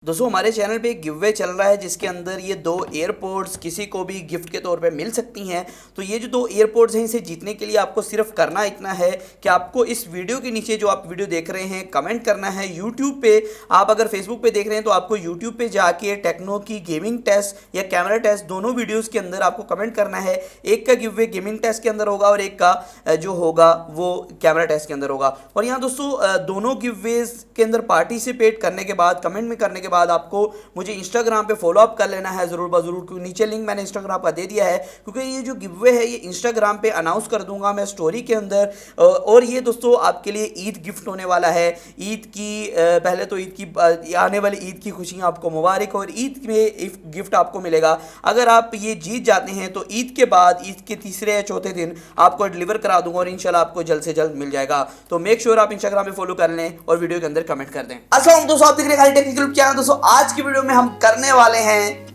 दोस्तों हमारे चैनल पे एक गिव अवे चल रहा है जिसके अंदर ये 2 एयरपोर्ट्स किसी को भी गिफ्ट के तौर पे मिल सकती हैं। तो ये जो 2 एयरपोर्ट्स हैं इसे जीतने के लिए आपको सिर्फ करना इतना है कि आपको इस वीडियो के नीचे जो आप वीडियो देख रहे हैं कमेंट करना है। यूट्यूब पे आप अगर फेसबुक पे देख रहे हैं तो आपको यूट्यूब पे जाके टेक्नो की गेमिंग टेस्ट या कैमरा टेस्ट दोनों वीडियोज़ के अंदर आपको कमेंट करना है। एक का गिव अवे गेमिंग टेस्ट के अंदर होगा और एक का जो होगा वो कैमरा टेस्ट के अंदर होगा। और यहाँ दोस्तों दोनों गिव अवेज के अंदर पार्टिसिपेट करने के बाद कमेंट में करने के बाद आपको मुझे इंस्टाग्राम पे फॉलो अप कर लेना है ज़रूर बज़रूर, क्योंकि नीचे लिंक मैंने इंस्टाग्राम का दे दिया है। क्योंकि ये जो गिव अवे है ये इंस्टाग्राम पे अनाउंस कर दूंगा मैं स्टोरी के अंदर। और ये दोस्तों आपके लिए ईद गिफ्ट होने वाला है। ईद की पहले तो ईद की आने वाली ईद की खुशियाँ आपको मुबारक और ईद में गिफ्ट आपको मिलेगा। अगर आप ये जीत जाते हैं तो ईद के बाद ईद के तीसरे या चौथे दिन आपको डिलीवर करा दूंगा और इंशाल्लाह आपको जल्द से जल्द मिल जाएगा। तो मेक श्योर आप इंस्टाग्राम पे फॉलो कर लें और वीडियो के अंदर कमेंट कर दें। अस्सलाम दोस्तों, आप देख रहे हैं खाली टेक्निकल चैनल। दोस्तों आज की वीडियो में हम करने वाले हैं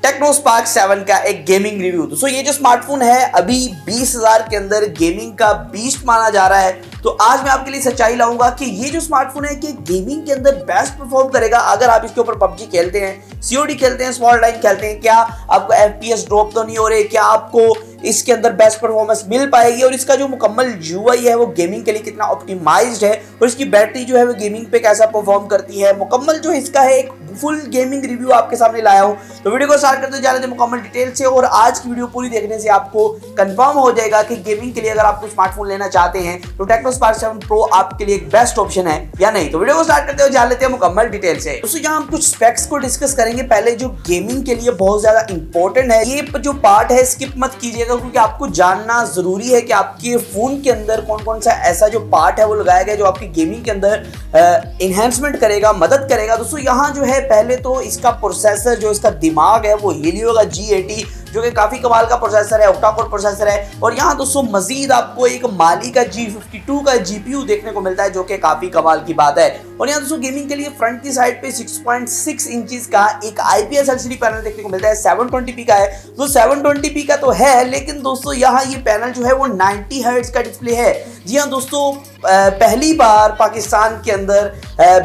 टेक्नो स्पार्क 7 का एक गेमिंग रिव्यू। दोस्तों ये जो स्मार्टफोन है अभी 20,000 के अंदर गेमिंग का बीस्ट माना जा रहा है। तो आज मैं आपके लिए सच्चाई लाऊंगा कि ये जो स्मार्टफोन है कि गेमिंग के अंदर बेस्ट परफॉर्म करेगा। अगर आप इसके ऊपर पबजी खेलते हैं, सीओडी खेलते हैं, स्मॉल टाइम खेलते हैं, क्या आपको एफपीएस ड्रॉप तो नहीं हो रहे, क्या आपको इसके अंदर बेस्ट परफॉर्मेंस मिल पाएगी और इसका जो मुकम्मल यूआई है वो गेमिंग के लिए कितना ऑप्टिमाइज्ड है और इसकी बैटरी जो है वो गेमिंग पे कैसा परफॉर्म करती है, मुकम्मल जो इसका है एक फुल गेमिंग रिव्यू आपके सामने लाया हूं। तो वीडियो को स्टार्ट करते जा रहे थे मुकम्मल डिटेल से और आज की वीडियो पूरी देखने से आपको कंफर्म हो जाएगा कि गेमिंग के लिए अगर आप स्मार्टफोन लेना चाहते हैं तो टेक्नो स्पार्क 7 प्रो आपके लिए एक बेस्ट ऑप्शन है या नहीं। तो वीडियो को स्टार्ट करते हुए जान लेते हैं मुकम्मल डिटेल से। दोस्तों यहाँ हम कुछ स्पेक्स को डिस्कस करेंगे। पहले जो गेमिंग के लिए बहुत ज्यादा इंपॉर्टेंट है ये जो पार्ट है स्किप मत कीजिएगा, क्योंकि आपको जानना जरूरी है कि आपके फोन के अंदर कौन कौन सा ऐसा जो पार्ट है वो लगाया गया जो आपकी गेमिंग के अंदर इन्हेंसमेंट करेगा, मदद करेगा। दोस्तों यहाँ जो है पहले तो इसका प्रोसेसर जो इसका दिमाग है वो हीलियो का G80 जो कि काफी कमाल का प्रोसेसर है, ऑक्टा कोर प्रोसेसर है। और यहाँ दोस्तों मजीद आपको एक माली का G52 का GPU देखने को मिलता है जो कि काफी कमाल की बात है। और यहाँ दोस्तों गेमिंग के लिए फ्रंट की साइड पे 6.6 इंचेस का एक IPS LCD पैनल देखने को मिलता है। 720p का है। तो 720p का तो है, लेकिन दोस्तों यहाँ ये पैनल जो है वो 90 हर्ट्ज का डिस्प्ले है। जी हाँ दोस्तों, पहली बार पाकिस्तान के अंदर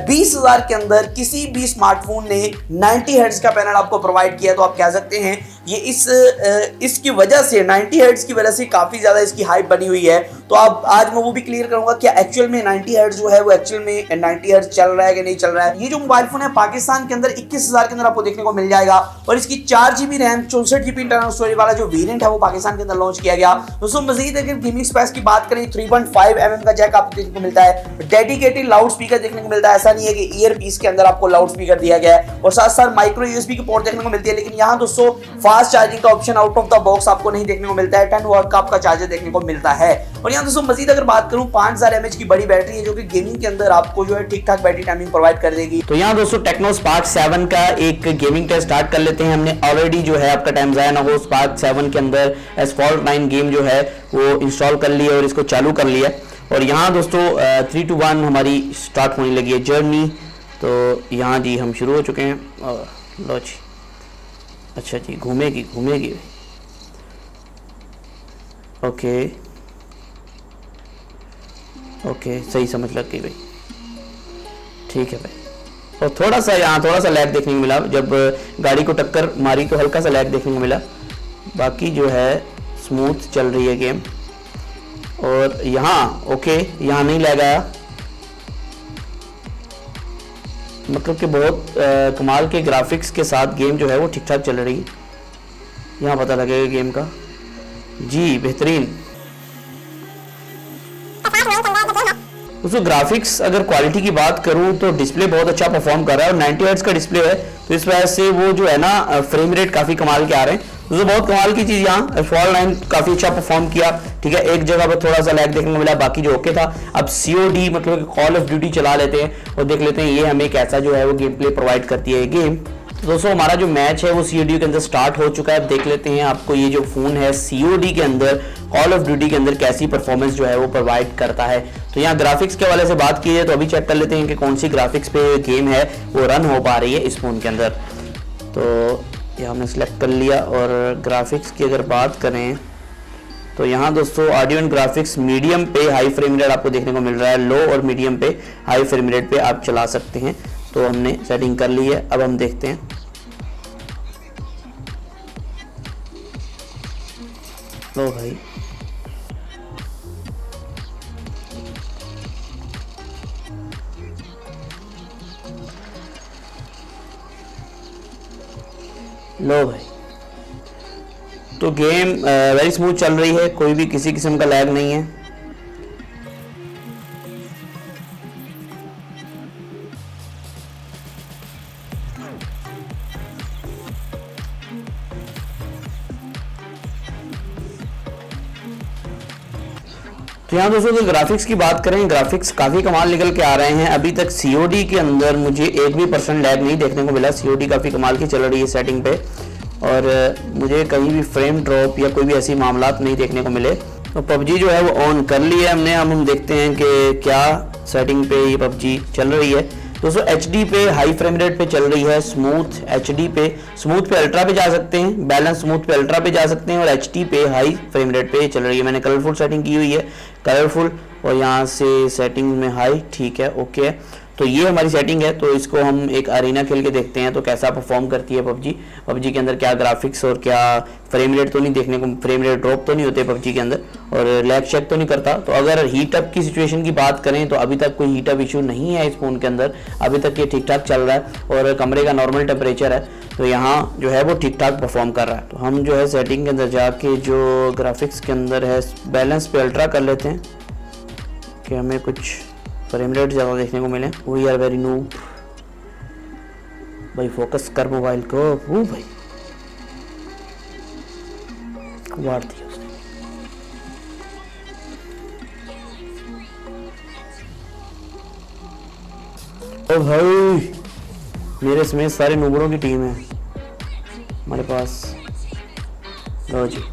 20,000 के अंदर किसी भी स्मार्टफोन ने 90 हर्ट्ज का पैनल आपको प्रोवाइड किया। तो आप कह सकते हैं ये इसकी वजह से 90 हर्ट्ज की वजह से काफी ज्यादा इसकी हाइप बनी हुई है। तो अब आज मैं वो भी क्लियर करूंगा कि एक्चुअल में 90 हर्ट्ज जो है वो एक्चुअल में 90 हर्ट्ज चल रहा है कि नहीं चल रहा है। ये जो मोबाइल फोन है पाकिस्तान के अंदर 21,000 के अंदर आपको देखने को मिल जाएगा और इसकी 4GB RAM 64GB internal storage वाला जो वेरिएंट है वो पाकिस्तान के अंदर लॉन्च किया गया। दोस्तों मजीद अगर गेमिंग स्पेस की बात करें 3.5mm का जैक आपको देखने को मिलता है। डेडिकेटेड लाउड स्पीकर देखने को मिलता है, ऐसा नहीं है कि ईयर पीस के अंदर आपको लाउड स्पीकर दिया गया है। और साथ साथ माइक्रो यूएसबी की पोर्ट देखने को मिलती है। लेकिन यहाँ दोस्तों फास्ट चार्जिंग का option out of the box आपको नहीं देखने को मिलता है। 10 वाट का आपका चार्जर देखने को मिलता है। और यहाँ दोस्तों मजीद अगर बात करूं 5000 mAh की बड़ी बैटरी है जो कि गेमिंग के अंदर आपको जो है ठीक ठाक बैटरी टाइमिंग प्रोवाइड कर देगी। तो यहाँ दोस्तों टेक्नो स्पार्क 7 का एक गेमिंग टेस्ट स्टार्ट कर लेते हैं। हमने ऑलरेडी जो है आपका टाइम जाया ना हो स्पार्क 7 के अंदर एसफॉल्ट 9 गेम जो है वो इंस्टॉल कर लिया और इसको चालू कर लिया। और यहाँ दोस्तों 3 to 1 हमारी स्टार्ट होने लगी है जर्नी। तो यहाँ जी हम शुरू हो चुके हैं। लो जी, अच्छा जी, घूमेगी ओके सही समझ लग गई भाई, ठीक है भाई। और थोड़ा सा लैग देखने को मिला, जब गाड़ी को टक्कर मारी तो हल्का सा लैग देखने को मिला, बाकी जो है स्मूथ चल रही है गेम। और यहाँ ओके, यहाँ नहीं लैग आया, मतलब कि बहुत कमाल के ग्राफिक्स के साथ गेम जो है वो ठीक ठाक चल रही है। यहाँ पता लगेगा गेम का जी, बेहतरीन। उसको ग्राफिक्स अगर क्वालिटी की बात करूं तो डिस्प्ले बहुत अच्छा परफॉर्म कर रहा है और 90 हर्ट्ज का डिस्प्ले है तो इस वजह से वो जो है ना फ्रेम रेट काफ़ी कमाल के आ रहे हैं। तो बहुत कमाल की चीज़ यहाँ एसफॉल्ट 9 काफ़ी अच्छा परफॉर्म किया, ठीक है। एक जगह पर थोड़ा सा लैग देखने को मिला, बाकी जो ओके था। अब COD मतलब कॉल ऑफ ड्यूटी चला लेते हैं और देख लेते हैं ये हमें कैसा जो है वो गेम प्ले प्रोवाइड करती है ये गेम। तो दोस्तों हमारा जो मैच है वो COD के अंदर स्टार्ट हो चुका है। देख लेते हैं आपको ये जो फ़ोन है COD के अंदर कॉल ऑफ ड्यूटी के अंदर कैसी परफॉर्मेंस जो है वो प्रोवाइड करता है। तो यहाँ ग्राफिक्स के हवाले से बात की जाए तो अभी चेक कर लेते हैं कि कौन सी ग्राफिक्स पे गेम है वो रन हो पा रही है इस फ़ोन के अंदर। तो ये हमने सेलेक्ट कर लिया और ग्राफिक्स की अगर बात करें तो यहाँ दोस्तों ऑडियो एंड ग्राफिक्स मीडियम पे हाई फ्रेम रेट आपको देखने को मिल रहा है। लो और मीडियम पे हाई फ्रेम रेट पे आप चला सकते हैं। तो हमने सेटिंग कर ली है। अब हम देखते हैं। लो भाई, लो भाई, तो गेम वेरी स्मूथ चल रही है, कोई भी किसी किस्म का लैग नहीं है। तो यहाँ दोस्तों तो ग्राफिक्स की बात करें, ग्राफिक्स काफ़ी कमाल निकल के आ रहे हैं। अभी तक COD के अंदर मुझे एक भी % लैग नहीं देखने को मिला। COD काफ़ी कमाल की चल रही है सेटिंग पे, और मुझे कहीं भी फ्रेम ड्रॉप या कोई भी ऐसी मामलात नहीं देखने को मिले। तो PUBG जो है वो ऑन कर ली है हमने। अब हम देखते हैं कि क्या सेटिंग पे ये PUBG चल रही है। दोस्तों HD पे हाई फ्रेम रेट पे चल रही है, स्मूथ HD पे, स्मूथ पे अल्ट्रा पे जा सकते हैं, बैलेंस स्मूथ पे अल्ट्रा पे जा सकते हैं, और HD पे हाई फ्रेम रेट पे चल रही है। मैंने कलरफुल सेटिंग की हुई है, कलरफुल, और यहाँ से सेटिंग में हाई, ठीक है, ओके है। तो ये हमारी सेटिंग है। तो इसको हम एक अरीना खेल के देखते हैं तो कैसा परफॉर्म करती है PUBG के अंदर, क्या ग्राफिक्स और क्या फ्रेम रेट तो नहीं देखने को, फ्रेम रेट ड्रॉप तो नहीं होते PUBG के अंदर, और लैग चेक तो नहीं करता। तो अगर हीट अप की सिचुएशन की बात करें तो अभी तक कोई हीट अप इशू नहीं है इस फ़ोन के अंदर, अभी तक ये ठीक ठाक चल रहा है, और कमरे का नॉर्मल टेम्परेचर है, तो यहाँ जो है वो ठीक ठाक परफॉर्म कर रहा है। तो हम जो है सेटिंग के अंदर जाके जो ग्राफिक्स के अंदर है बैलेंस पे अल्ट्रा कर लेते हैं कि हमें कुछ फ्रेम रेट ज़्यादा देखने को मिले। वी आर वेरी नूब भाई, फोकस कर मोबाइल को। वो भाई वार दिया उसने। ओ भाई, मेरे समेत सारे नूबरों की टीम है हमारे पास। लो जी,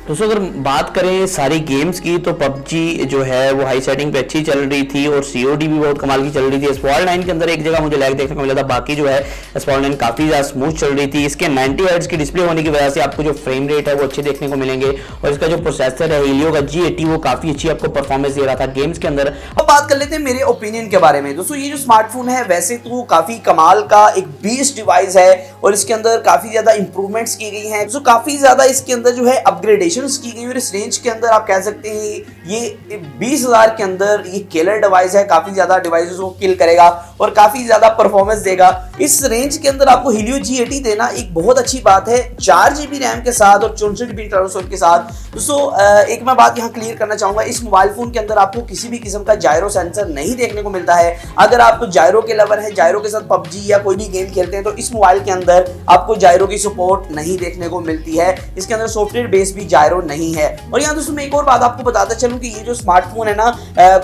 दोस्तों अगर बात करें सारी गेम्स की तो PUBG जो है वो हाई सेटिंग पे अच्छी चल रही थी, और COD भी बहुत कमाल की चल रही थी। स्पॉल 9 के अंदर एक जगह मुझे लैग देखने को मिला था, बाकी जो है स्पॉल 9 काफ़ी ज़्यादा स्मूथ चल रही थी। इसके 90 हर्ट्ज की डिस्प्ले होने की वजह से आपको जो फ्रेम रेट है वो अच्छे देखने को मिलेंगे, और इसका जो प्रोसेसर है Helio का G80 वो काफ़ी अच्छी आपको परफॉर्मेंस दे रहा था गेम्स के अंदर। अब बात कर लेते हैं मेरे ओपिनियन के बारे में। दोस्तों ये जो स्मार्टफोन है वैसे तो काफ़ी कमाल का एक बेस्ट डिवाइस है, और इसके अंदर काफ़ी ज़्यादा इंप्रूवमेंट्स की गई हैं, तो काफ़ी ज़्यादा इसके अंदर जो है अपग्रेडेशंस की गई, और इस रेंज के अंदर आप कह सकते हैं ये 20,000 के अंदर ये किलर डिवाइस है, काफी ज्यादा डिवाइसेस को किल करेगा और काफी ज्यादा परफॉर्मेंस देगा। इस रेंज के अंदर आपको Helio G80 देना एक बहुत अच्छी बात है, 4GB रैम के साथ और 64GB इंटरनल स्टोरेज के साथ। दोस्तों एक मैं बात यहाँ क्लियर करना चाहूंगा, इस मोबाइल फोन के अंदर आपको किसी भी किस्म का जायरो सेंसर नहीं देखने को मिलता है। अगर आप जायरो के लवर है, जायरो के साथ PUBG या कोई भी गेम खेलते हैं तो इस मोबाइल के अंदर आपको जायरो की सपोर्ट नहीं देखने को मिलती है। इसके अंदर सॉफ्टवेयर बेस भी जायरो नहीं है। और यहाँ दोस्तों मैं एक और बात आपको बताता चलूं कि ये जो स्मार्टफोन है ना,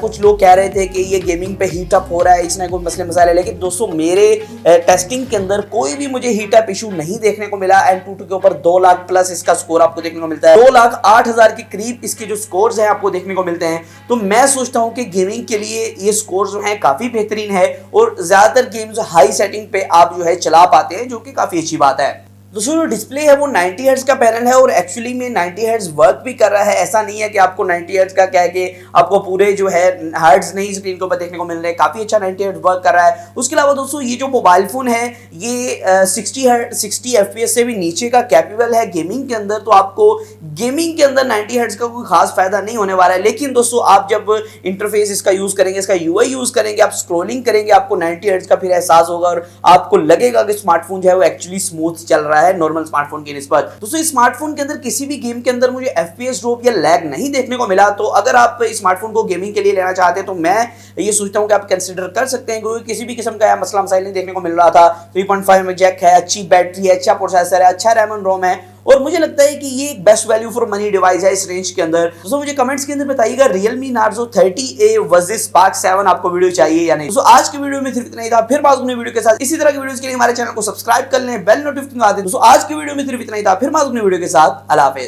कुछ लोग कह रहे थे कि ये गेमिंग पे हीट अप हो रहा है, इसमें कोई मसले मसाले, लेकिन दोस्तों मेरे टेस्टिंग के अंदर कोई भी मुझे हीट अप इशू नहीं देखने को मिला। Antutu के ऊपर 2 लाख प्लस इसका स्कोर आपको देखने को मिलता है, 2,08,000 के करीब इसके जो स्कोर्स हैं आपको देखने को मिलते हैं। तो मैं सोचता हूं कि गेमिंग के लिए ये स्कोर जो है काफी बेहतरीन है, और ज्यादातर गेम्स हाई सेटिंग पे आप जो है चला पाते हैं, जो कि काफी अच्छी बात है। दोस्तों जो डिस्प्ले है वो 90 हर्ट्ज का पैनल है, और एक्चुअली में 90 हर्ट्ज वर्क भी कर रहा है। ऐसा नहीं है कि आपको 90 हर्ट्ज का क्या है कि आपको पूरे जो है हर्ट्ज नहीं स्क्रीन के ऊपर देखने को मिल रहे हैं, काफी अच्छा 90 हर्ट्ज वर्क कर रहा है। उसके अलावा दोस्तों ये जो मोबाइल फोन है ये 60 FPS से भी नीचे का कैपेबल है गेमिंग के अंदर, तो आपको गेमिंग के अंदर 90 हर्ट्ज का कोई खास फायदा नहीं होने वाला है। लेकिन दोस्तों आप जब इंटरफेस इसका यूज करेंगे, इसका UI यूज करेंगे, आप स्क्रोलिंग करेंगे, आपको 90 हर्ट्ज का फिर एहसास होगा, और आपको लगेगा कि स्मार्टफोन जो है वो एक्चुअली स्मूथ चल रहा है नॉर्मल स्मार्टफोन की निस्बत। दोस्तों इस स्मार्टफोन के अंदर किसी भी गेम के अंदर मुझे FPS ड्रॉप या लैग नहीं देखने को मिला। तो अगर आप इस स्मार्टफोन को गेमिंग के लिए लेना चाहते हैं तो मैं ये सोचता हूं कि आप कंसीडर कर सकते हैं, क्योंकि किसी भी किस्म का मसला मसाइल नहीं देखने को मिल रहा था। 3.5 में जैक है, अच्छी बैटरी है, अच्छा प्रोसेसर है, अच्छा रैम एंड रोम है, और मुझे लगता है कि ये एक best value for money device है इस रेंज के अंदर। दोस्तों मुझे कमेंट्स के अंदर बताइएगा Realme Narzo 30A versus Spark 7 आपको वीडियो चाहिए या नहीं। दोस्तों आज की वीडियो में सिर्फ इतना ही था, फिर बात अपने वीडियो के साथ। इसी तरह की वीडियोस के लिए हमारे चैनल को सब्सक्राइब कर लें, बेल नोटिफिकेशन आ दे। दोस्तों आज की वीडियो में सिर्फ इतना ही था, फिर बात अपने वीडियो के साथ। अल्लाह हाफिज़।